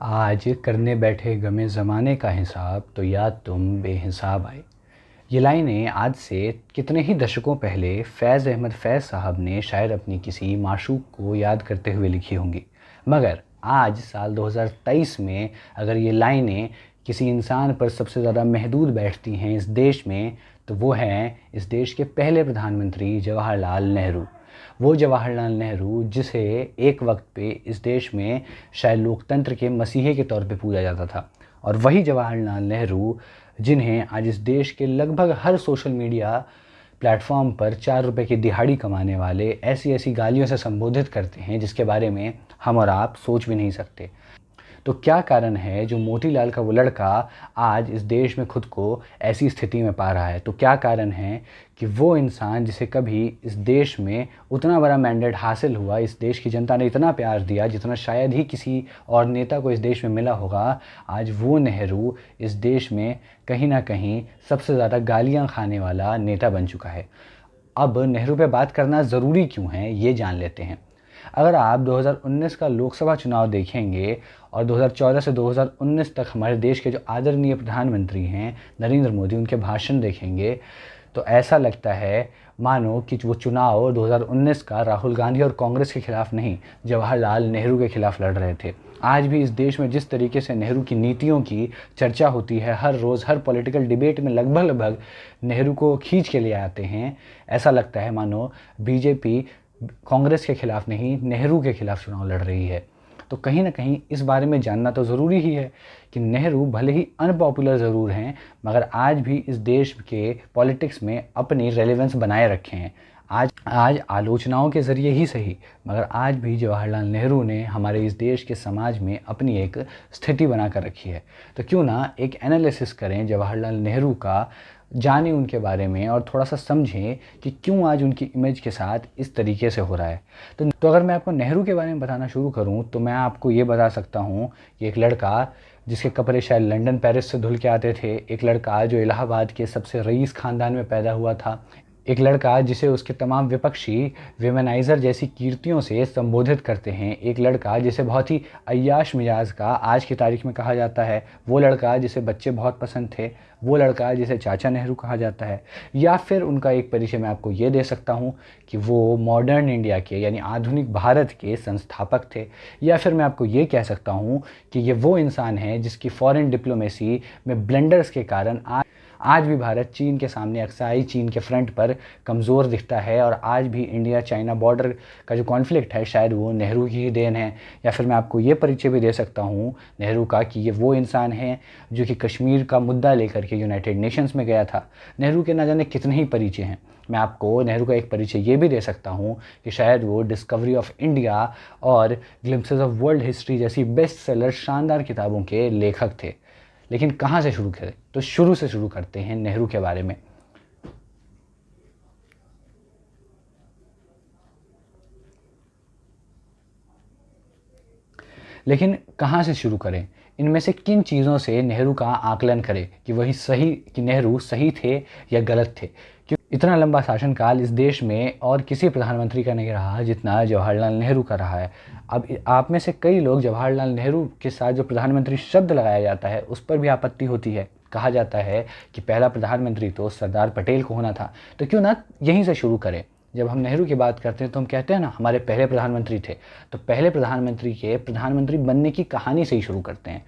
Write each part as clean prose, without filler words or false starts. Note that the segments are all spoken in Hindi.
आज करने बैठे गमे ज़माने का हिसाब तो याद तुम बेहिसाब आए। ये लाइनें आज से कितने ही दशकों पहले फ़ैज़ अहमद फ़ैज़ साहब ने शायद अपनी किसी माशूक़ को याद करते हुए लिखी होंगी। मगर आज साल 2023 में अगर ये लाइनें किसी इंसान पर सबसे ज़्यादा महदूद बैठती हैं इस देश में, तो वो हैं इस देश के पहले प्रधानमंत्री जवाहरलाल नेहरू। वो जवाहरलाल नेहरू जिसे एक वक्त पे इस देश में शायद लोकतंत्र के मसीहे के तौर पे पूजा जाता था, और वही जवाहरलाल नेहरू जिन्हें आज इस देश के लगभग हर सोशल मीडिया प्लेटफॉर्म पर 4 रुपए की दिहाड़ी कमाने वाले ऐसी ऐसी गालियों से संबोधित करते हैं जिसके बारे में हम और आप सोच भी नहीं सकते। तो क्या कारण है जो मोतीलाल का वो लड़का आज इस देश में खुद को ऐसी स्थिति में पा रहा है? तो क्या कारण है कि वो इंसान जिसे कभी इस देश में उतना बड़ा मैंडेट हासिल हुआ, इस देश की जनता ने इतना प्यार दिया जितना शायद ही किसी और नेता को इस देश में मिला होगा, आज वो नेहरू इस देश में कहीं ना कहीं सबसे ज़्यादा गालियाँ खाने वाला नेता बन चुका है। अब नेहरू पे बात करना ज़रूरी क्यों है, ये जान लेते हैं। अगर आप 2019 का लोकसभा चुनाव देखेंगे और 2014 से 2019 तक हमारे देश के जो आदरणीय प्रधानमंत्री हैं नरेंद्र मोदी, उनके भाषण देखेंगे, तो ऐसा लगता है मानो कि वो चुनाव 2019 का राहुल गांधी और कांग्रेस के खिलाफ नहीं, जवाहरलाल नेहरू के खिलाफ लड़ रहे थे। आज भी इस देश में जिस तरीके से नेहरू की नीतियों की चर्चा होती है, हर रोज़ हर पॉलिटिकल डिबेट में लगभग लगभग नेहरू को खींच के ले आते हैं, ऐसा लगता है मानो बीजेपी कांग्रेस के खिलाफ नहीं, नेहरू के खिलाफ चुनाव लड़ रही है। तो कहीं ना कहीं इस बारे में जानना तो ज़रूरी ही है कि नेहरू भले ही अनपॉपुलर ज़रूर हैं, मगर आज भी इस देश के पॉलिटिक्स में अपनी रेलेवेंस बनाए रखे हैं। आज आलोचनाओं के ज़रिए ही सही, मगर आज भी जवाहरलाल नेहरू ने हमारे इस देश के समाज में अपनी एक स्थिति बना कर रखी है। तो क्यों ना एक एनालिसिस करें जवाहरलाल नेहरू का, जानें उनके बारे में और थोड़ा सा समझें कि क्यों आज उनकी इमेज के साथ इस तरीके से हो रहा है। तो अगर मैं आपको नेहरू के बारे में बताना शुरू करूं तो मैं आपको ये बता सकता हूं कि एक लड़का जिसके कपड़े शायद लंदन पेरिस से धुल के आते थे, एक लड़का जो इलाहाबाद के सबसे रईस ख़ानदान में पैदा हुआ था, एक लड़का जिसे उसके तमाम विपक्षी वेमेनाइज़र जैसी कीर्तियों से संबोधित करते हैं, एक लड़का जिसे बहुत ही अय्याश मिजाज का आज की तारीख में कहा जाता है, वो लड़का जिसे बच्चे बहुत पसंद थे, वो लड़का जिसे चाचा नेहरू कहा जाता है। या फिर उनका एक परिचय मैं आपको ये दे सकता हूँ कि वो मॉडर्न इंडिया के यानी आधुनिक भारत के संस्थापक थे। या फिर मैं आपको ये कह सकता हूँ कि ये वो इंसान है जिसकी फॉरेन डिप्लोमेसी में ब्लंडर्स के कारण आज भी भारत चीन के सामने अक्साई चीन के फ्रंट पर कमज़ोर दिखता है, और आज भी इंडिया चाइना बॉर्डर का जो कॉन्फ्लिक्ट है शायद वो नेहरू की ही देन है। या फिर मैं आपको ये परिचय भी दे सकता हूँ नेहरू का कि ये वो इंसान है जो कि कश्मीर का मुद्दा लेकर के यूनाइटेड नेशंस में गया था। नेहरू के ना जाने कितने ही परिचय हैं। मैं आपको नेहरू का एक परिचय ये भी दे सकता हूँ कि शायद वो डिस्कवरी ऑफ इंडिया और ग्लिम्पसेस ऑफ वर्ल्ड हिस्ट्री जैसी बेस्ट सेलर शानदार किताबों के लेखक थे। लेकिन कहाँ से शुरू करें? तो शुरू से शुरू करते हैं नेहरू के बारे में। लेकिन कहाँ से शुरू करें? इनमें से किन चीज़ों से नेहरू का आकलन करें कि वही सही, कि नेहरू सही थे या गलत थे? क्योंकि इतना लंबा शासनकाल इस देश में और किसी प्रधानमंत्री का नहीं रहा जितना जवाहरलाल नेहरू का रहा है। अब आप में से कई लोग जवाहरलाल नेहरू के साथ जो प्रधानमंत्री शब्द लगाया जाता है उस पर भी आपत्ति होती है। कहा जाता है कि पहला प्रधानमंत्री तो सरदार पटेल को होना था। तो क्यों ना यहीं से शुरू करें। जब हम नेहरू की बात करते हैं तो हम कहते हैं ना हमारे पहले प्रधानमंत्री थे, तो पहले प्रधानमंत्री के प्रधानमंत्री बनने की कहानी से ही शुरू करते हैं।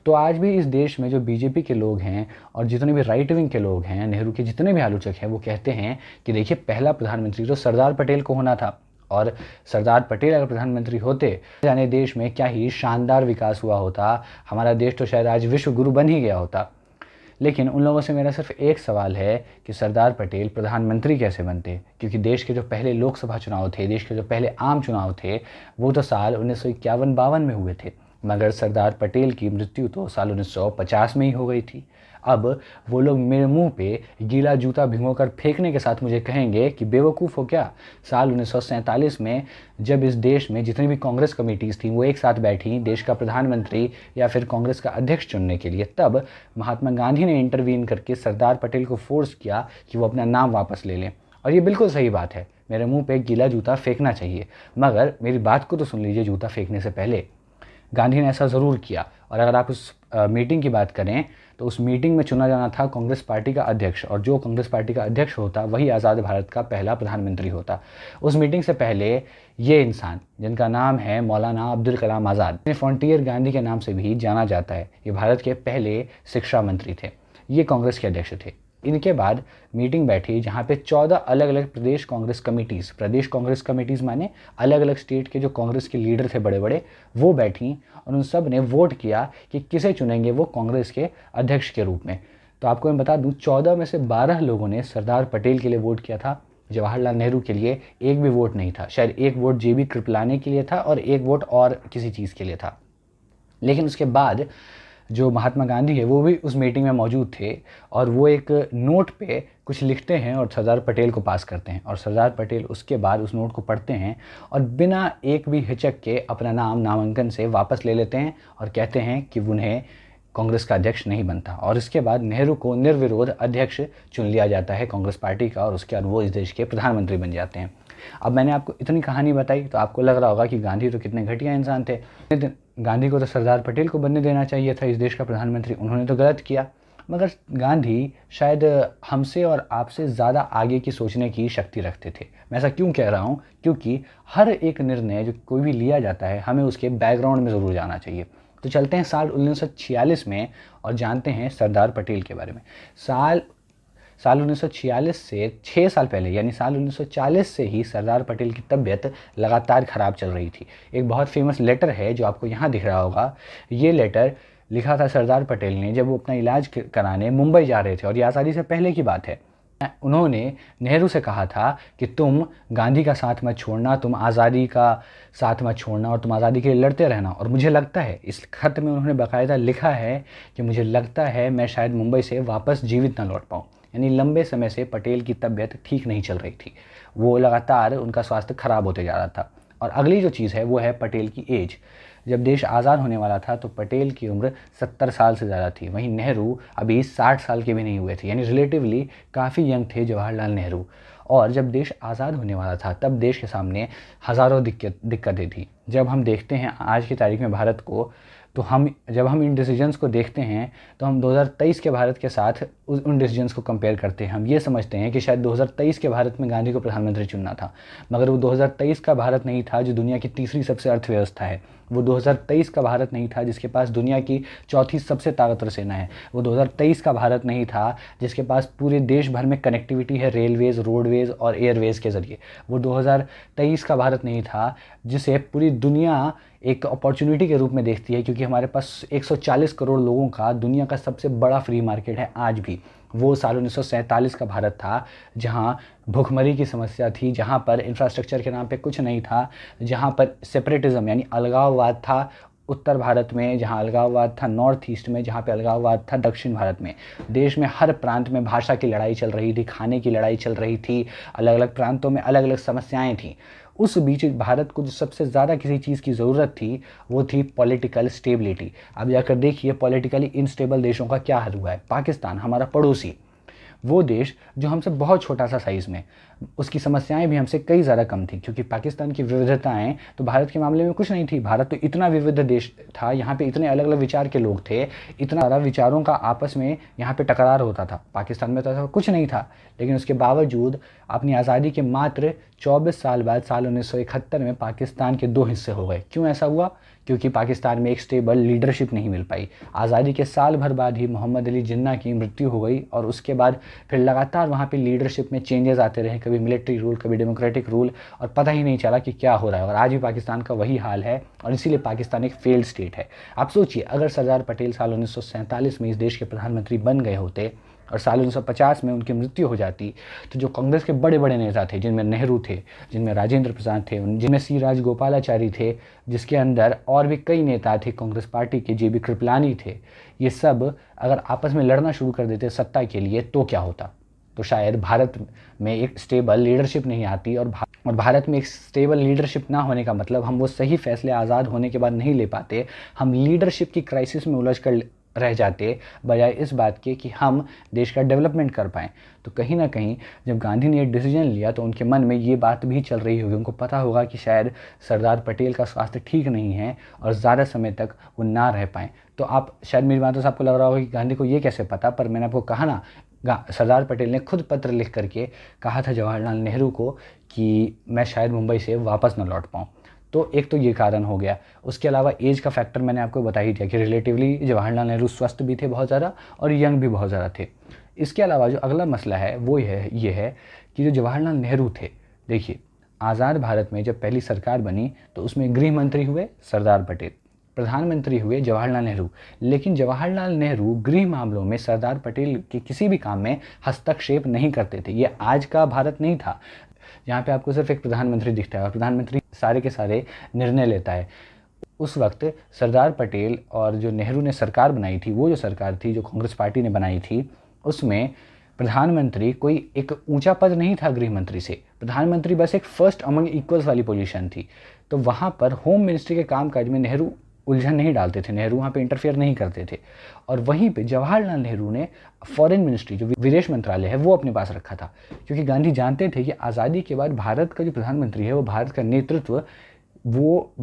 तो आज भी इस देश में जो बीजेपी के लोग हैं और जितने भी राइट विंग के लोग हैं, नेहरू के जितने भी आलोचक हैं, वो कहते हैं कि देखिए पहला प्रधानमंत्री तो सरदार पटेल को होना था, और सरदार पटेल अगर प्रधानमंत्री होते जाने देश में क्या ही शानदार विकास हुआ होता, हमारा देश तो शायद आज विश्व गुरु बन ही गया होता। लेकिन उन लोगों से मेरा सिर्फ एक सवाल है कि सरदार पटेल प्रधानमंत्री कैसे बनते? क्योंकि देश के जो पहले लोकसभा चुनाव थे, देश के जो पहले आम चुनाव थे, वो तो साल 1951-52 में हुए थे, मगर सरदार पटेल की मृत्यु तो साल 1950 में ही हो गई थी। अब वो लोग मेरे मुंह पे गीला जूता भिगोकर फेंकने के साथ मुझे कहेंगे कि बेवकूफ़ हो क्या? साल 1947 में जब इस देश में जितनी भी कांग्रेस कमेटीज़ थी वो एक साथ बैठी देश का प्रधानमंत्री या फिर कांग्रेस का अध्यक्ष चुनने के लिए, तब महात्मा गांधी ने इंटरवीन करके सरदार पटेल को फोर्स किया कि वो अपना नाम वापस ले लें। और ये बिल्कुल सही बात है, मेरे मुंह पे गीला जूता फेंकना चाहिए, मगर मेरी बात को तो सुन लीजिए जूता फेंकने से पहले। गांधी ने ऐसा ज़रूर किया। और अगर आप उस मीटिंग की बात करें तो उस मीटिंग में चुना जाना था कांग्रेस पार्टी का अध्यक्ष, और जो कांग्रेस पार्टी का अध्यक्ष होता वही आज़ाद भारत का पहला प्रधानमंत्री होता। उस मीटिंग से पहले ये इंसान, जिनका नाम है मौलाना अब्दुल कलाम आज़ाद, फ्रंटियर गांधी के नाम से भी जाना जाता है, ये भारत के पहले शिक्षा मंत्री थे, ये कांग्रेस के अध्यक्ष थे। इनके बाद मीटिंग बैठी जहाँ पे 14 अलग अलग प्रदेश कांग्रेस कमेटीज़ माने अलग अलग स्टेट के जो कांग्रेस के लीडर थे बड़े बड़े, वो बैठी और उन सब ने वोट किया कि किसे चुनेंगे वो कांग्रेस के अध्यक्ष के रूप में। तो आपको मैं बता दूं, 14 में से 12 लोगों ने सरदार पटेल के लिए वोट किया था, जवाहरलाल नेहरू के लिए एक भी वोट नहीं था। शायद एक वोट JB कृपलानी के लिए था और एक वोट और किसी चीज़ के लिए था। लेकिन उसके बाद जो महात्मा गांधी है वो भी उस मीटिंग में मौजूद थे, और वो एक नोट पे कुछ लिखते हैं और सरदार पटेल को पास करते हैं, और सरदार पटेल उसके बाद उस नोट को पढ़ते हैं और बिना एक भी हिचक के अपना नामांकन से वापस ले लेते हैं और कहते हैं कि उन्हें कांग्रेस का अध्यक्ष नहीं बनता। और इसके बाद नेहरू को निर्विरोध अध्यक्ष चुन लिया जाता है कांग्रेस पार्टी का, और उसके बाद वो इस देश के प्रधानमंत्री बन जाते हैं। अब मैंने आपको इतनी कहानी बताई तो आपको लग रहा होगा कि गांधी तो कितने घटिया इंसान थे, गांधी को तो सरदार पटेल को बनने देना चाहिए था इस देश का प्रधानमंत्री, उन्होंने तो गलत किया। मगर गांधी शायद हमसे और आपसे ज़्यादा आगे की सोचने की शक्ति रखते थे। मैं ऐसा क्यों कह रहा हूँ? क्योंकि हर एक निर्णय जो कोई भी लिया जाता है हमें उसके बैकग्राउंड में ज़रूर जाना चाहिए। तो चलते हैं साल 1946 में और जानते हैं सरदार पटेल के बारे में। साल 1946 से 6 साल पहले यानी साल 1940 से ही सरदार पटेल की तबीयत लगातार ख़राब चल रही थी। एक बहुत फेमस लेटर है जो आपको यहाँ दिख रहा होगा। ये लेटर लिखा था सरदार पटेल ने जब वो अपना इलाज कराने मुंबई जा रहे थे, और ये आज़ादी से पहले की बात है। उन्होंने नेहरू से कहा था कि तुम गांधी का साथ मत छोड़ना, तुम आज़ादी का साथ मत छोड़ना, और तुम आज़ादी के लिए लड़ते रहना। और मुझे लगता है, इस खत में उन्होंने बाकायदा लिखा है कि मुझे लगता है मैं शायद मुंबई से वापस जीवित ना लौट पाऊँ। यानी लंबे समय से पटेल की तबीयत ठीक नहीं चल रही थी, वो लगातार उनका स्वास्थ्य खराब होते जा रहा था। और अगली जो चीज़ है वो है पटेल की एज। जब देश आज़ाद होने वाला था तो पटेल की उम्र 70 साल से ज़्यादा थी, वहीं नेहरू अभी 60 साल के भी नहीं हुए थे, यानी रिलेटिवली काफ़ी यंग थे जवाहरलाल नेहरू। और जब देश आज़ाद होने वाला था तब देश के सामने हज़ारों दिक्कतें थी। जब हम देखते हैं आज की तारीख में भारत को, तो जब हम इन डिसीजंस को देखते हैं तो हम 2023 के भारत के साथ उन डिसीजंस को कंपेयर करते हैं। हम ये समझते हैं कि शायद 2023 के भारत में गांधी को प्रधानमंत्री चुनना था, मगर वो 2023 का भारत नहीं था जो दुनिया की तीसरी सबसे अर्थव्यवस्था है। वो 2023 का भारत नहीं था जिसके पास दुनिया की चौथी सबसे ताकतवर सेना है। वो 2023 का भारत नहीं था जिसके पास पूरे देश भर में कनेक्टिविटी है रेलवेज़, रोडवेज़ और एयरवेज़ के ज़रिए। वो 2023 का भारत नहीं था जिसे पूरी दुनिया एक अपॉर्चुनिटी के रूप में देखती है, क्योंकि हमारे पास 140 करोड़ लोगों का दुनिया का सबसे बड़ा फ्री मार्केट है आज भी। वो साल 1947 का भारत था जहां भूखमरी की समस्या थी, जहां पर इंफ्रास्ट्रक्चर के नाम पे कुछ नहीं था, जहां पर सेपरेटिज्म यानी अलगाववाद था उत्तर भारत में, जहां अलगाववाद था नॉर्थ ईस्ट में, जहां पे अलगाववाद था दक्षिण भारत में। देश में हर प्रांत में भाषा की लड़ाई चल रही थी, खाने की लड़ाई चल रही थी, अलग अलग प्रांतों में अलग अलग समस्याएं थी। उस बीच भारत को जो सबसे ज़्यादा किसी चीज़ की ज़रूरत थी वो थी पॉलिटिकल स्टेबिलिटी। अब जाकर देखिए पॉलिटिकली इनस्टेबल देशों का क्या हाल हुआ है। पाकिस्तान हमारा पड़ोसी, वो देश जो हमसे बहुत छोटा सा साइज़ में, उसकी समस्याएं भी हमसे कई ज़्यादा कम थी, क्योंकि पाकिस्तान की विविधताएं तो भारत के मामले में कुछ नहीं थी। भारत तो इतना विविध देश था, यहाँ पे इतने अलग अलग विचार के लोग थे, इतना सारा विचारों का आपस में यहाँ पे टकरार होता था। पाकिस्तान में तो ऐसा कुछ नहीं था, लेकिन उसके बावजूद अपनी आज़ादी के मात्र 24 साल बाद साल 1971 में पाकिस्तान के 2 हिस्से हो गए। क्यों ऐसा हुआ? क्योंकि पाकिस्तान में एक स्टेबल लीडरशिप नहीं मिल पाई। आज़ादी के साल भर बाद ही मोहम्मद अली जिन्ना की मृत्यु हो गई, और उसके बाद फिर लगातार वहाँ पे लीडरशिप में चेंजेस आते रहे, कभी मिलिट्री रूल, कभी डेमोक्रेटिक रूल, और पता ही नहीं चला कि क्या हो रहा है। और आज भी पाकिस्तान का वही हाल है, और इसीलिए पाकिस्तान एक फेल्ड स्टेट है। आप सोचिए, अगर सरदार पटेल साल 1947 में इस देश के प्रधानमंत्री बन गए होते और साल 1950 में उनकी मृत्यु हो जाती, तो जो कांग्रेस के बड़े बड़े नेता थे, जिनमें नेहरू थे, जिनमें राजेंद्र प्रसाद थे, जिनमें सी राजगोपालाचारी थे, जिसके अंदर और भी कई नेता थे कांग्रेस पार्टी के, JB कृपलानी थे, ये सब अगर आपस में लड़ना शुरू कर देते सत्ता के लिए तो क्या होता? तो शायद भारत में एक स्टेबल लीडरशिप नहीं आती, और भारत में एक स्टेबल लीडरशिप ना होने का मतलब हम वो सही फैसले आज़ाद होने के बाद नहीं ले पाते। हम लीडरशिप की क्राइसिस में रह जाते, बजाय इस बात के कि हम देश का डेवलपमेंट कर पाएँ। तो कहीं ना कहीं जब गांधी ने ये डिसीजन लिया तो उनके मन में ये बात भी चल रही होगी, उनको पता होगा कि शायद सरदार पटेल का स्वास्थ्य ठीक नहीं है और ज़्यादा समय तक वो ना रह पाएँ। तो आप शायद, मेरी बातों से आपको लग रहा होगा कि गांधी को ये कैसे पता, पर मैंने आपको कहा ना, सरदार पटेल ने खुद पत्र लिख करके कहा था जवाहरलाल नेहरू को कि मैं शायद मुंबई से वापस न लौट पाऊँ। तो एक तो ये कारण हो गया। उसके अलावा एज का फैक्टर मैंने आपको बता ही दिया कि रिलेटिवली जवाहरलाल नेहरू स्वस्थ भी थे बहुत ज़्यादा और यंग भी बहुत ज़्यादा थे। इसके अलावा जो अगला मसला है वो ये है कि जो जवाहरलाल नेहरू थे, देखिए आज़ाद भारत में जब पहली सरकार बनी तो उसमें गृह मंत्री हुए सरदार पटेल, प्रधानमंत्री हुए जवाहरलाल नेहरू। लेकिन जवाहरलाल नेहरू गृह मामलों में सरदार पटेल के किसी भी काम में हस्तक्षेप नहीं करते थे। ये आज का भारत नहीं था जहाँ पे आपको सिर्फ एक प्रधानमंत्री दिखता है और प्रधानमंत्री सारे के सारे निर्णय लेता है। उस वक्त सरदार पटेल और जो नेहरू ने सरकार बनाई थी, वो जो सरकार थी जो कांग्रेस पार्टी ने बनाई थी, उसमें प्रधानमंत्री कोई एक ऊंचा पद नहीं था गृह मंत्री से। प्रधानमंत्री बस एक फर्स्ट अमंग इक्वल्स वाली पोजीशन थी। तो वहाँ पर होम मिनिस्ट्री के कामकाज में नेहरू उलझन नहीं डालते थे, नेहरू वहाँ पे इंटरफेयर नहीं करते थे। और वहीं पे जवाहरलाल नेहरू ने फॉरेन मिनिस्ट्री, जो विदेश मंत्रालय है, वो अपने पास रखा था, क्योंकि गांधी जानते थे कि आज़ादी के बाद भारत का जो प्रधानमंत्री है वो भारत का नेतृत्व, वो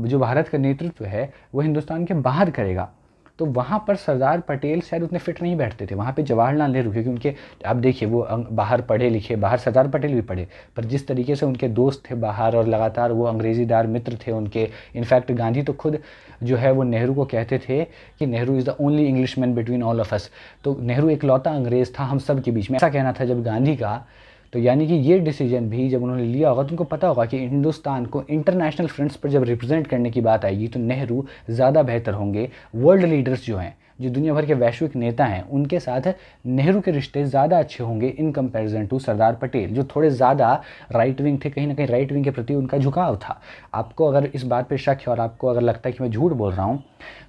हिंदुस्तान के बाहर करेगा। तो वहाँ पर सरदार पटेल शायद उतने फिट नहीं बैठते थे, वहाँ पे जवाहरलाल नेहरू, क्योंकि उनके, आप देखिए वो बाहर पढ़े लिखे, बाहर सरदार पटेल भी पढ़े, पर जिस तरीके से उनके दोस्त थे बाहर और लगातार वो अंग्रेज़ीदार मित्र थे उनके। इनफैक्ट गांधी तो खुद जो है वो नेहरू को कहते थे कि Nehru is the only Englishman between all of us. तो नेहरू एक लौता अंग्रेज़ था हम सब के बीच में, ऐसा कहना था जब गांधी का। तो यानी कि ये डिसीजन भी जब उन्होंने लिया होगा तो उनको पता होगा कि हिंदुस्तान को इंटरनेशनल फ्रंट्स पर जब रिप्रेजेंट करने की बात आएगी तो नेहरू ज़्यादा बेहतर होंगे। वर्ल्ड लीडर्स जो हैं, जो दुनिया भर के वैश्विक नेता हैं, उनके साथ नेहरू के रिश्ते ज़्यादा अच्छे होंगे in comparison to Sardar Patel, जो थोड़े ज़्यादा राइट विंग थे। कहीं ना कहीं राइट विंग के प्रति उनका झुकाव था। आपको अगर इस बात पर शक है और आपको अगर लगता है कि मैं झूठ बोल रहा हूँ,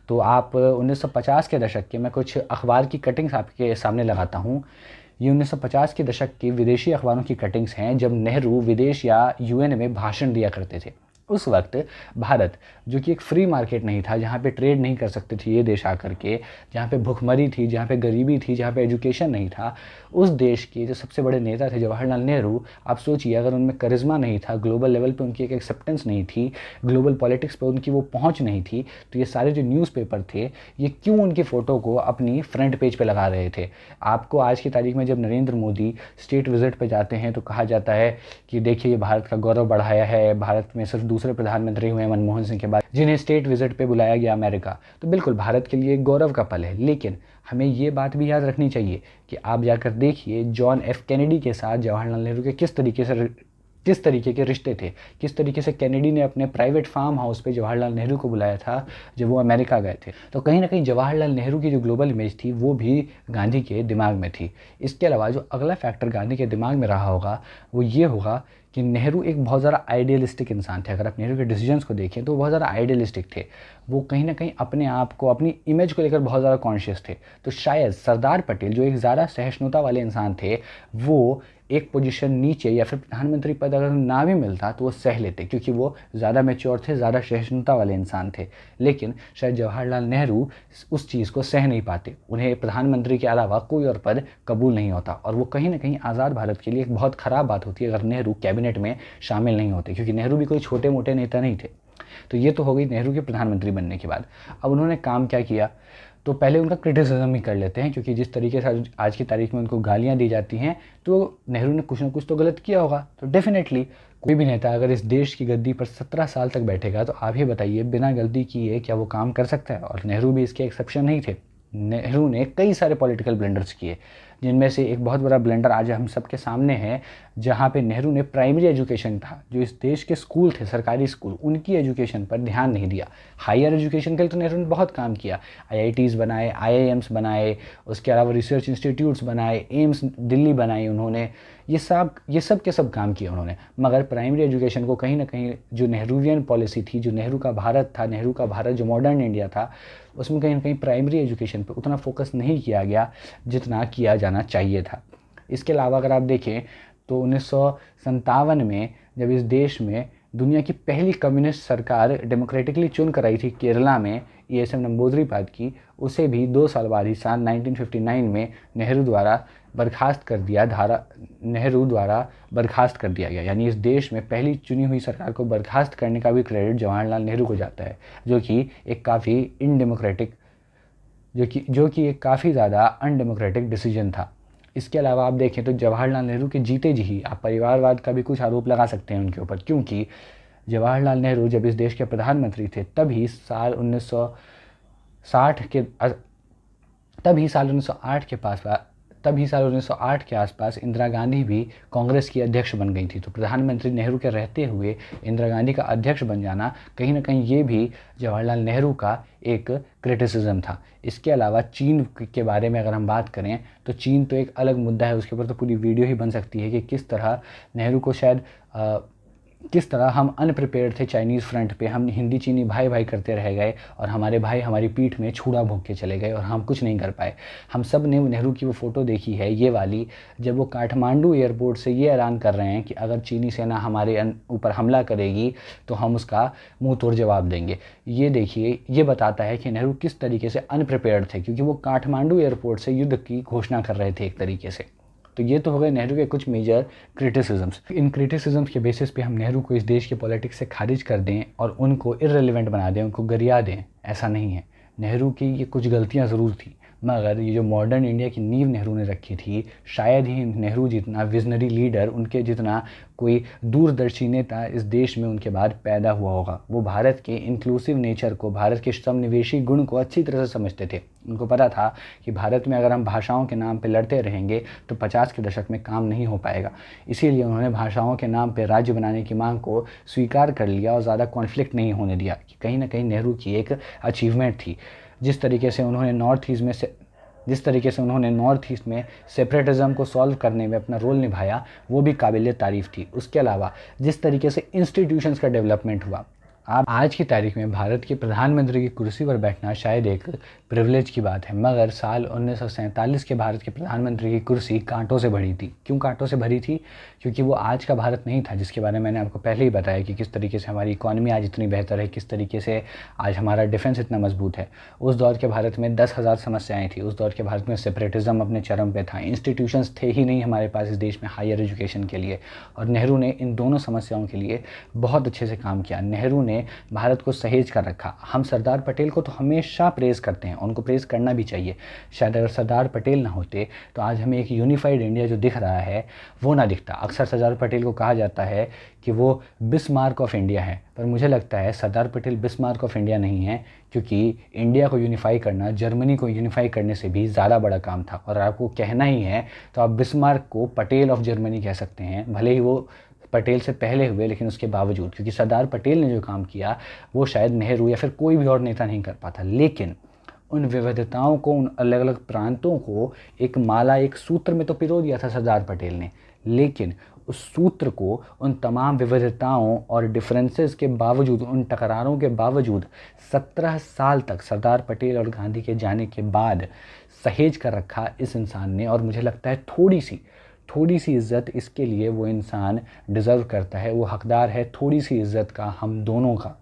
तो आप 1950 के दशक के मैं कुछ अखबार की कटिंग्स आपके सामने लगाता हूँ। ये 1950 के दशक की विदेशी अखबारों की कटिंग्स हैं जब नेहरू विदेश या यूएन में भाषण दिया करते थे। उस वक्त भारत, जो कि एक फ्री मार्केट नहीं था, जहाँ पे ट्रेड नहीं कर सकते थे ये देश आकर के, जहाँ पे भुखमरी थी, जहाँ पे गरीबी थी, जहाँ पे एजुकेशन नहीं था, उस देश के जो सबसे बड़े नेता थे जवाहरलाल नेहरू, आप सोचिए अगर उनमें करिश्मा नहीं था, ग्लोबल लेवल पे उनकी एक एक्सेप्टेंस नहीं थी, ग्लोबल पॉलिटिक्स पे उनकी वो पहुँच नहीं थी, तो ये सारे जो न्यूज़पेपर थे ये क्यों उनकी फ़ोटो को अपनी फ्रंट पेज पर लगा रहे थे। आपको आज की तारीख में जब नरेंद्र मोदी स्टेट विजिट पर जाते हैं तो कहा जाता है कि देखिए ये भारत का गौरव बढ़ाया है, भारत में सिर्फ दूसरे प्रधानमंत्री हुए मनमोहन सिंह के बाद जिन्हें स्टेट विजिट पे बुलाया गया अमेरिका। तो बिल्कुल भारत के लिए एक गौरव का पल है। लेकिन हमें ये बात भी याद रखनी चाहिए कि आप जाकर देखिए जॉन एफ कैनेडी के साथ जवाहरलाल नेहरू के किस तरीके के रिश्ते थे, किस तरीके से कैनेडी ने अपने प्राइवेट फार्म हाउस पे जवाहरलाल नेहरू को बुलाया था जब वो अमेरिका गए थे। तो कहीं ना कहीं जवाहरलाल नेहरू की जो ग्लोबल इमेज थी वो भी गांधी के दिमाग में थी। इसके अलावा जो अगला फैक्टर गांधी के दिमाग में रहा होगा वो ये होगा कि नेहरू एक बहुत ज़्यादा आइडियलिस्टिक इंसान थे। अगर आप नेहरू के डिसीजंस को देखें तो वो बहुत ज़्यादा आइडियलिस्टिक थे। वो कहीं ना कहीं अपने आप को, अपनी इमेज को लेकर बहुत ज़्यादा कॉन्शियस थे। तो शायद सरदार पटेल, जो एक ज़्यादा सहिष्णुता वाले इंसान थे, वो एक पोजीशन नीचे या फिर प्रधानमंत्री पद अगर ना भी मिलता तो वो सह लेते, क्योंकि वो ज़्यादा मैच्योर थे, ज़्यादा सहिष्णुता वाले इंसान थे। लेकिन शायद जवाहरलाल नेहरू उस चीज़ को सह नहीं पाते, उन्हें प्रधानमंत्री के अलावा कोई और पद कबूल नहीं होता। और वो कहीं ना कहीं आज़ाद भारत के लिए एक बहुत ख़राब बात होती है अगर नेहरू कैबिनेट में शामिल नहीं होते, क्योंकि नेहरू भी कोई छोटे मोटे नेता नहीं थे। तो ये तो हो गई नेहरू के प्रधानमंत्री बनने के बाद। अब उन्होंने काम क्या किया, तो पहले उनका क्रिटिसिज्म ही कर लेते हैं, क्योंकि जिस तरीके से आज की तारीख में उनको गालियां दी जाती हैं तो नेहरू ने कुछ ना कुछ तो गलत किया होगा। तो डेफिनेटली कोई भी नेता अगर इस देश की गद्दी पर 17 साल तक बैठेगा तो आप ही बताइए बिना गलती किए क्या वो काम कर सकता है। और नेहरू भी इसके एक्सेप्शन नहीं थे। नेहरू ने कई सारे पॉलिटिकल ब्लंडर्स किए, जिनमें से एक बहुत बड़ा ब्लंडर आज हम सबके सामने है, जहाँ पे नेहरू ने प्राइमरी एजुकेशन था, जो इस देश के स्कूल थे, सरकारी स्कूल, उनकी एजुकेशन पर ध्यान नहीं दिया। हायर एजुकेशन के लिए तो नेहरू ने बहुत काम किया, आईआईटीज़ बनाए, आईआईएम्स बनाए, उसके अलावा रिसर्च इंस्टीट्यूट्स बनाए, एम्स दिल्ली बनाई उन्होंने, ये सब के सब काम किए उन्होंने। मगर प्राइमरी एजुकेशन को कहीं ना कहीं जो नेहरूवियन पॉलिसी थी, जो नेहरू का भारत था, नेहरू का भारत जो मॉडर्न इंडिया था, उसमें कहीं ना कहीं प्राइमरी एजुकेशन पर उतना फोकस नहीं किया गया जितना किया जाना चाहिए था। इसके अलावा अगर आप देखें तो 1957 में जब इस देश में दुनिया की पहली कम्युनिस्ट सरकार डेमोक्रेटिकली चुन कर आई थी केरला में, ESM नंबूदरी-पाद की, उसे भी 2 साल बाद ही साल 1959 में नेहरू द्वारा बर्खास्त कर दिया गया। यानी इस देश में पहली चुनी हुई सरकार को बर्खास्त करने का भी क्रेडिट जवाहरलाल नेहरू को जाता है, जो कि एक काफ़ी इनडेमोक्रेटिक जो कि एक काफ़ी ज़्यादा अनडेमोक्रेटिक डिसीजन था। इसके अलावा आप देखें तो जवाहरलाल नेहरू के जीते जी ही आप परिवारवाद का भी कुछ आरोप लगा सकते हैं उनके ऊपर, क्योंकि जवाहरलाल नेहरू जब इस देश के प्रधानमंत्री थे तभी साल 1908 के आसपास इंदिरा गांधी भी कांग्रेस की अध्यक्ष बन गई थी। तो प्रधानमंत्री नेहरू के रहते हुए इंदिरा गांधी का अध्यक्ष बन जाना कहीं ना कहीं ये भी जवाहरलाल नेहरू का एक क्रिटिसिज्म था। इसके अलावा चीन के बारे में अगर हम बात करें तो चीन तो एक अलग मुद्दा है, उसके ऊपर तो पूरी वीडियो ही बन सकती है कि किस तरह नेहरू को किस तरह हम अनप्रिपेयर्ड थे चाइनीज़ फ्रंट पे। हम हिंदी चीनी भाई भाई करते रह गए और हमारे भाई हमारी पीठ में छुरा भोंक के चले गए और हम कुछ नहीं कर पाए। हम सब ने नेहरू की वो फ़ोटो देखी है, ये वाली, जब वो काठमांडू एयरपोर्ट से ये ऐलान कर रहे हैं कि अगर चीनी सेना हमारे ऊपर हमला करेगी तो हम उसका मुंह तोड़ जवाब देंगे। ये देखिए, ये बताता है कि नेहरू किस तरीके से अनप्रिपेयर्ड थे, क्योंकि वो काठमांडू एयरपोर्ट से युद्ध की घोषणा कर रहे थे एक तरीके से। तो ये तो हो गए नेहरू के कुछ मेजर क्रिटिसिज्म्स। इन क्रिटिसिज्म्स के बेसिस पे हम नेहरू को इस देश के पॉलिटिक्स से खारिज कर दें और उनको इररिलेवेंट बना दें, उनको गरिया दें, ऐसा नहीं है। नेहरू की ये कुछ गलतियां ज़रूर थी, मगर ये जो मॉडर्न इंडिया की नींव नेहरू ने रखी थी, शायद ही नेहरू जितना विजनरी लीडर, उनके जितना कोई दूरदर्शी नेता इस देश में उनके बाद पैदा हुआ होगा। वो भारत के इंक्लूसिव नेचर को, भारत के समनिवेशी गुण को अच्छी तरह से समझते थे। उनको पता था कि भारत में अगर हम भाषाओं के नाम पे लड़ते रहेंगे तो 50 के दशक में काम नहीं हो पाएगा। इसीलिए उन्होंने भाषाओं के नाम पे राज्य बनाने की मांग को स्वीकार कर लिया और ज़्यादा कॉन्फ्लिक्ट नहीं होने दिया, कि कहीं ना कहीं नेहरू की एक अचीवमेंट थी। जिस तरीके से उन्होंने नॉर्थ ईस्ट में सेपरेटिज्म को सॉल्व करने में अपना रोल निभाया, वो भी काबिल तारीफ़ थी। उसके अलावा जिस तरीके से इंस्टीट्यूशंस का डेवलपमेंट हुआ, आप आज की तारीख में भारत के प्रधानमंत्री की कुर्सी पर बैठना शायद एक प्रिविलेज की बात है, मगर साल 1947 के भारत के प्रधानमंत्री की कुर्सी कांटों से भरी थी। क्यों कांटों से भरी थी? क्योंकि वो आज का भारत नहीं था, जिसके बारे में मैंने आपको पहले ही बताया कि किस तरीके से हमारी इकॉनमी आज इतनी बेहतर है, किस तरीके से आज हमारा डिफेंस इतना मजबूत है। उस दौर के भारत में 10,000 समस्याएँ थी। उस दौर के भारत में सेपरेटिज्म अपने चरम पे था, इंस्टीट्यूशंस थे ही नहीं हमारे पास इस देश में हायर एजुकेशन के लिए, और नेहरू ने इन दोनों समस्याओं के लिए बहुत अच्छे से काम किया। नेहरू ने भारत को सहेज कर रखा। हम सरदार पटेल को तो हमेशा प्रेज़ करते हैं, उनको प्रेज़ करना भी चाहिए। शायद अगर सरदार पटेल ना होते तो आज हमें एक यूनिफाइड इंडिया जो दिख रहा है वो ना दिखता। अक्सर सरदार पटेल को कहा जाता है कि वो बिस्मार्क ऑफ इंडिया है, पर मुझे लगता है Sardar Patel Bismarck of India नहीं है, क्योंकि इंडिया को यूनिफाई करना जर्मनी को यूनिफाई करने से भी ज़्यादा बड़ा काम था। और आपको कहना ही है तो आप बिस्मार्क को पटेल ऑफ जर्मनी कह सकते हैं, भले ही वो पटेल से पहले हुए, लेकिन उसके बावजूद, क्योंकि सरदार पटेल ने जो काम किया वो शायद नेहरू या फिर कोई भी और नेता नहीं कर पाता। लेकिन उन विविधताओं को, उन अलग अलग प्रांतों को एक माला, एक सूत्र में तो पिरो दिया था सरदार पटेल ने, लेकिन उस सूत्र को उन तमाम विविधताओं और डिफरेंसेस के बावजूद, उन टकरारों के बावजूद 17 साल तक सरदार पटेल और गांधी के जाने के बाद सहेज कर रखा इस इंसान ने। और मुझे लगता है थोड़ी सी इज़्ज़त इसके लिए वो इंसान डिज़र्व करता है, वो हकदार है थोड़ी सी इज़्ज़त का, हम दोनों का।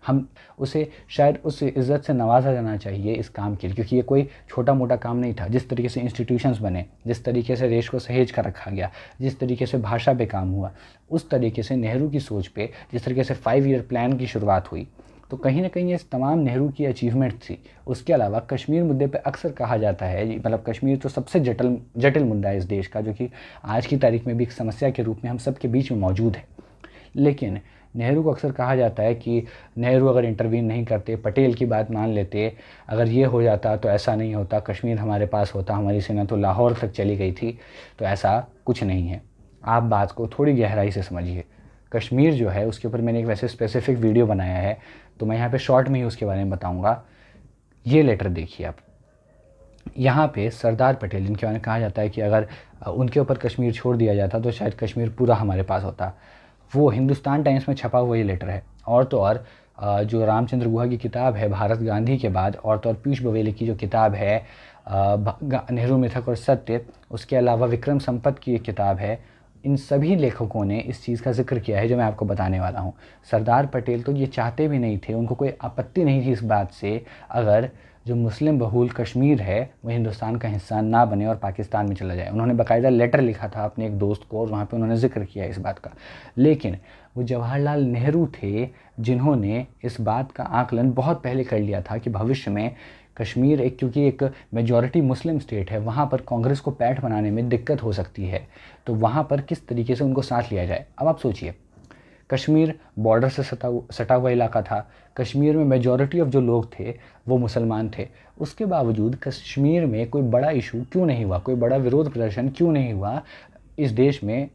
हम उसे शायद उस इज़्ज़त से नवाजा जाना चाहिए इस काम के लिए, क्योंकि ये कोई छोटा मोटा काम नहीं था। जिस तरीके से इंस्टीट्यूशंस बने, जिस तरीके से देश को सहेज कर रखा गया, जिस तरीके से भाषा पे काम हुआ, उस तरीके से नेहरू की सोच पे जिस तरीके से 5 ईयर प्लान की शुरुआत हुई, तो कहीं ना कहीं ये तमाम नेहरू की अचीवमेंट थी। उसके अलावा कश्मीर मुद्दे पे अक्सर कहा जाता है, मतलब कश्मीर तो सबसे जटिल मुद्दा है इस देश का, जो कि आज की तारीख में भी एक समस्या के रूप में हम सब के बीच में मौजूद है। लेकिन नेहरू को अक्सर कहा जाता है कि नेहरू अगर इंटरवीन नहीं करते, पटेल की बात मान लेते, अगर ये हो जाता तो ऐसा नहीं होता, कश्मीर हमारे पास होता, हमारी सेना तो लाहौर तक चली गई थी। तो ऐसा कुछ नहीं है। आप बात को थोड़ी गहराई से समझिए। कश्मीर जो है उसके ऊपर मैंने एक वैसे स्पेसिफिक वीडियो बनाया है, तो मैं यहाँ पे शॉर्ट में ही उसके बारे में बताऊँगा। ये लेटर देखिए आप, यहाँ पे सरदार पटेल, जिनके बारे में कहा जाता है कि अगर उनके ऊपर कश्मीर छोड़ दिया जाता तो शायद कश्मीर पूरा हमारे पास होता, वो हिंदुस्तान टाइम्स में छपा हुआ ये लेटर है। और तो और जो रामचंद्र गुहा की किताब है भारत गांधी के बाद, और तो और पीयूष बवेले की जो किताब है नेहरू मिथक और सत्य, उसके अलावा विक्रम संपत की एक किताब है, इन सभी लेखकों ने इस चीज़ का जिक्र किया है जो मैं आपको बताने वाला हूँ। सरदार पटेल तो ये चाहते भी नहीं थे, उनको कोई आपत्ति नहीं थी इस बात से अगर जो मुस्लिम बहुल कश्मीर है वो हिंदुस्तान का हिस्सा ना बने और पाकिस्तान में चला जाए। उन्होंने बाकायदा लेटर लिखा था अपने एक दोस्त को और वहाँ पे उन्होंने जिक्र किया इस बात का। लेकिन वो जवाहरलाल नेहरू थे जिन्होंने इस बात का आकलन बहुत पहले कर लिया था कि भविष्य में कश्मीर एक, क्योंकि एक मेजॉरिटी मुस्लिम स्टेट है, वहाँ पर कांग्रेस को पैठ बनाने में दिक्कत हो सकती है, तो वहाँ पर किस तरीके से उनको साथ लिया जाए। अब आप सोचिए, कश्मीर बॉर्डर से सटा हुआ इलाका था, कश्मीर में मेजॉरिटी ऑफ जो लोग थे वो मुसलमान थे, उसके बावजूद कश्मीर में कोई बड़ा इशू क्यों नहीं हुआ, कोई बड़ा विरोध प्रदर्शन क्यों नहीं हुआ, इस देश में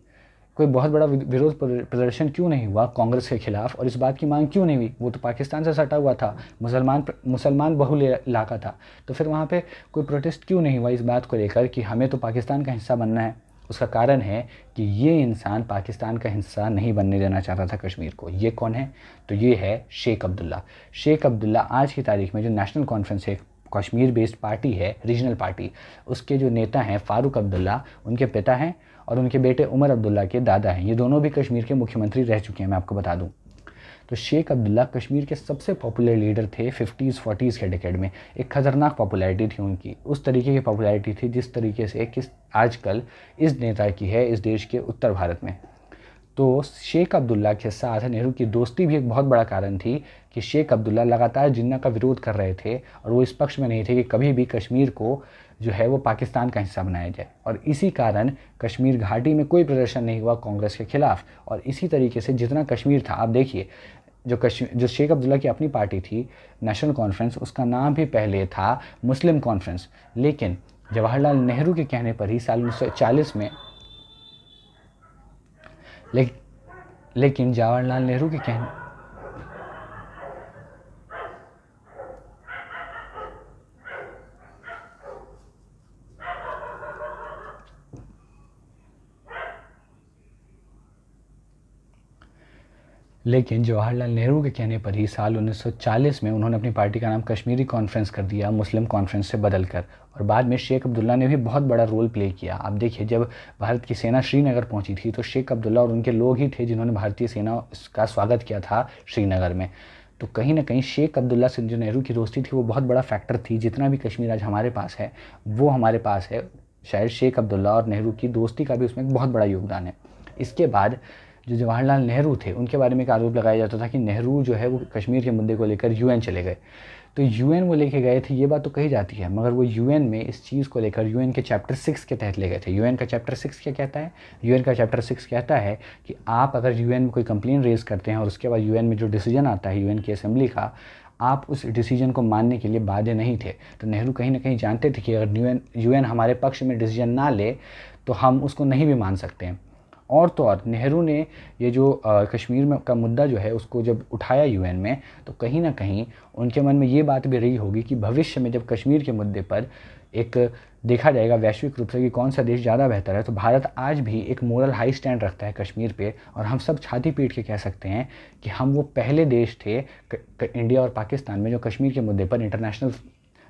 कोई बहुत बड़ा विरोध प्रदर्शन क्यों नहीं हुआ कांग्रेस के खिलाफ, और इस बात की मांग क्यों नहीं हुई। वो तो पाकिस्तान से सटा हुआ था, मुसलमान बहुल इलाका था, तो फिर वहाँ पे कोई प्रोटेस्ट क्यों नहीं हुआ इस बात को लेकर कि हमें तो पाकिस्तान का हिस्सा बनना है। उसका कारण है कि ये इंसान पाकिस्तान का हिस्सा नहीं बनने देना चाहता था कश्मीर को। ये कौन है? तो ये है शेख अब्दुल्ला। शेख अब्दुल्ला आज की तारीख में जो नेशनल कॉन्फ्रेंस है, कश्मीर बेस्ड पार्टी है, रीजनल पार्टी, उसके जो नेता हैं फारूक अब्दुल्ला, उनके पिता हैं, और उनके बेटे उमर अब्दुल्ला के दादा हैं। ये दोनों भी कश्मीर के मुख्यमंत्री रह चुके हैं, मैं आपको बता दूं। तो शेख अब्दुल्ला कश्मीर के सबसे पॉपुलर लीडर थे 50s 40s के डिकेड में। एक खतरनाक पॉपुलैरिटी थी उनकी, उस तरीके की पॉपुलैरिटी थी जिस तरीके से किस आजकल इस नेता की है इस देश के उत्तर भारत में। तो शेख अब्दुल्ला के साथ नेहरू की दोस्ती भी एक बहुत बड़ा कारण थी कि शेख अब्दुल्ला लगातार जिन्ना का विरोध कर रहे थे और वो इस पक्ष में नहीं थे कि कभी भी कश्मीर को जो है वो पाकिस्तान का हिस्सा बनाया जाए। और इसी कारण कश्मीर घाटी में कोई प्रदर्शन नहीं हुआ कांग्रेस के खिलाफ। और इसी तरीके से जितना कश्मीर था, आप देखिए, जो शेख अब्दुल्ला की अपनी पार्टी थी नेशनल कॉन्फ्रेंस, उसका नाम भी पहले था मुस्लिम कॉन्फ्रेंस, लेकिन जवाहरलाल नेहरू के कहने पर ही साल 1940 में लेकिन जवाहरलाल नेहरू के कहने लेकिन जवाहरलाल नेहरू के कहने पर ही साल 1940 में उन्होंने अपनी पार्टी का नाम कश्मीरी कॉन्फ्रेंस कर दिया मुस्लिम कॉन्फ्रेंस से बदलकर। और बाद में शेख अब्दुल्ला ने भी बहुत बड़ा रोल प्ले किया। आप देखिए, जब भारत की सेना श्रीनगर पहुंची थी तो शेख अब्दुल्ला और उनके लोग ही थे जिन्होंने भारतीय सेना का स्वागत किया था श्रीनगर में। तो कहीं ना कहीं शेख अब्दुल्ला से जो नेहरू की दोस्ती थी वो बहुत बड़ा फैक्टर थी। जितना भी कश्मीर आज हमारे पास है वो हमारे पास है, शायद शेख अब्दुल्ला और नेहरू की दोस्ती का भी उसमें एक बहुत बड़ा योगदान है। इसके बाद जो जवाहरलाल नेहरू थे उनके बारे में एक आरोप लगाया जाता था कि नेहरू जो है वो कश्मीर के मुद्दे को लेकर यूएन चले गए। तो यूएन वो लेके गए थे, ये बात तो कही जाती है, मगर वो यूएन में इस चीज़ को लेकर यूएन के चैप्टर 6 के तहत ले गए थे। यूएन का चैप्टर 6 क्या कहता है? यूएन का चैप्टर 6 कहता है कि आप अगर यूएन में कोई कंप्लेन रेज करते हैं और उसके बाद यूएन में जो डिसीजन आता है यूएन की असेंबली का, आप उस डिसीजन को मानने के लिए बाध्य नहीं थे। तो नेहरू कहीं ना कहीं जानते थे कि अगर यूएन हमारे पक्ष में डिसीजन ना ले तो हम उसको नहीं भी मान सकते हैं। और तो और नेहरू ने ये जो कश्मीर में का मुद्दा जो है उसको जब उठाया यूएन में, तो कहीं ना कहीं उनके मन में ये बात भी रही होगी कि भविष्य में जब कश्मीर के मुद्दे पर एक देखा जाएगा वैश्विक रूप से कि कौन सा देश ज़्यादा बेहतर है, तो भारत आज भी एक मोरल हाई स्टैंड रखता है कश्मीर पे। और हम सब छाती पीट के कह सकते हैं कि हम वो पहले देश थे इंडिया और पाकिस्तान में जो कश्मीर के मुद्दे पर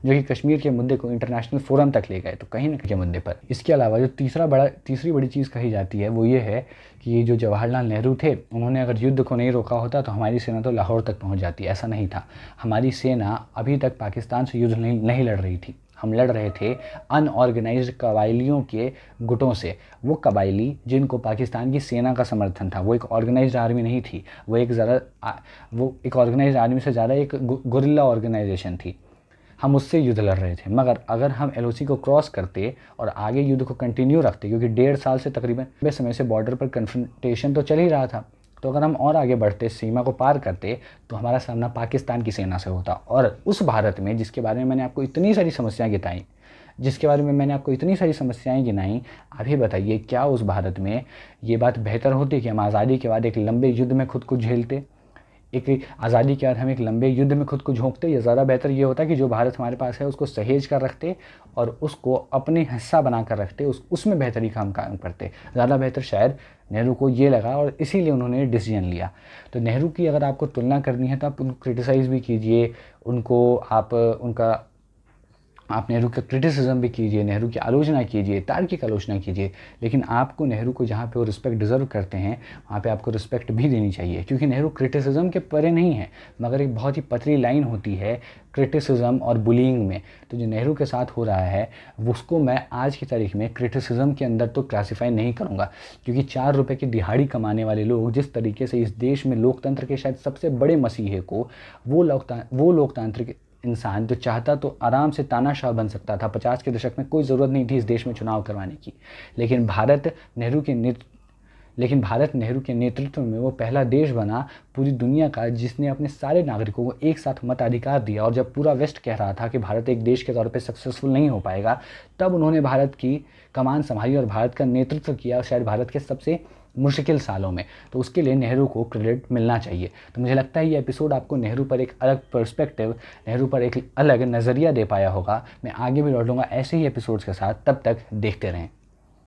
जो कि कश्मीर के मुद्दे को इंटरनेशनल फोरम तक ले गए, तो कहीं ना कहीं के मुद्दे पर। इसके अलावा जो तीसरी बड़ी चीज़ कही जाती है वो ये है कि जो जवाहरलाल नेहरू थे उन्होंने अगर युद्ध को नहीं रोका होता तो हमारी सेना तो लाहौर तक पहुंच जाती। ऐसा नहीं था, हमारी सेना अभी तक पाकिस्तान से युद्ध नहीं लड़ रही थी। हम लड़ रहे थे अनऑर्गेनाइज्ड कबाइलियों के गुटों से। वो कबाइली जिनको पाकिस्तान की सेना का समर्थन था, वो एक ऑर्गेनाइज्ड आर्मी नहीं थी, वो एक ऑर्गेनाइज्ड आर्मी से ज़्यादा एक गुरिल्ला ऑर्गेनाइजेशन थी। हम उससे युद्ध लड़ रहे थे। मगर अगर हम एलओसी को क्रॉस करते और आगे युद्ध को कंटिन्यू रखते, क्योंकि 1.5 साल से तकरीबन लंबे समय से बॉर्डर पर कन्फ्रंटेशन तो चल ही रहा था, तो अगर हम और आगे बढ़ते, सीमा को पार करते, तो हमारा सामना पाकिस्तान की सेना से होता। और उस भारत में जिसके बारे में मैंने आपको इतनी सारी समस्याएं गिनाई, अभी बताइए क्या उस भारत में ये बात बेहतर होती कि हम आज़ादी के बाद एक लंबे युद्ध में खुद को झेलते, एक आज़ादी के बाद हम एक लंबे युद्ध में खुद को झोंकते? या ज़्यादा बेहतर ये होता कि जो भारत हमारे पास है उसको सहेज कर रखते और उसको अपने हिस्सा बना कर रखते, उसमें बेहतरी काम करते। ज़्यादा बेहतर शायद नेहरू को ये लगा और इसीलिए उन्होंने डिसीजन लिया। तो नेहरू की अगर आपको तुलना करनी है तो आप उनको क्रिटिसाइज़ भी कीजिए, उनको आप उनका आप नेहरू का क्रिटिसिज्म भी कीजिए, नेहरू की आलोचना कीजिए, तार्किक आलोचना कीजिए, लेकिन आपको नेहरू को जहाँ पे वो रिस्पेक्ट डिज़र्व करते हैं वहाँ पे आपको रिस्पेक्ट भी देनी चाहिए, क्योंकि नेहरू क्रिटिसिज्म के परे नहीं है, मगर एक बहुत ही पतली लाइन होती है क्रिटिसिज्म और बुलिंग में। तो जो नेहरू के साथ हो रहा है उसको मैं आज की तारीख में क्रिटिसिज्म के अंदर तो क्लासीफाई नहीं करूँगा, क्योंकि 4 रुपये की दिहाड़ी कमाने वाले लोग जिस तरीके से इस देश में लोकतंत्र के शायद सबसे बड़े मसीहे को, वो लोकतांत्रिक इंसान जो चाहता तो आराम से तानाशाह बन सकता था। 50 के दशक में कोई ज़रूरत नहीं थी इस देश में चुनाव करवाने की, लेकिन भारत नेहरू के नेतृत्व में वो पहला देश बना पूरी दुनिया का जिसने अपने सारे नागरिकों को एक साथ मताधिकार दिया। और जब पूरा वेस्ट कह रहा था कि भारत एक देश के तौर पे सक्सेसफुल नहीं हो पाएगा, तब उन्होंने भारत की कमान संभाली और भारत का नेतृत्व किया, शायद भारत के सबसे मुश्किल सालों में। तो उसके लिए नेहरू को क्रेडिट मिलना चाहिए। तो मुझे लगता है ये एपिसोड आपको नेहरू पर एक अलग पर्सपेक्टिव, नेहरू पर एक अलग नज़रिया दे पाया होगा। मैं आगे भी लौटूंगा ऐसे ही एपिसोड्स के साथ, तब तक देखते रहें।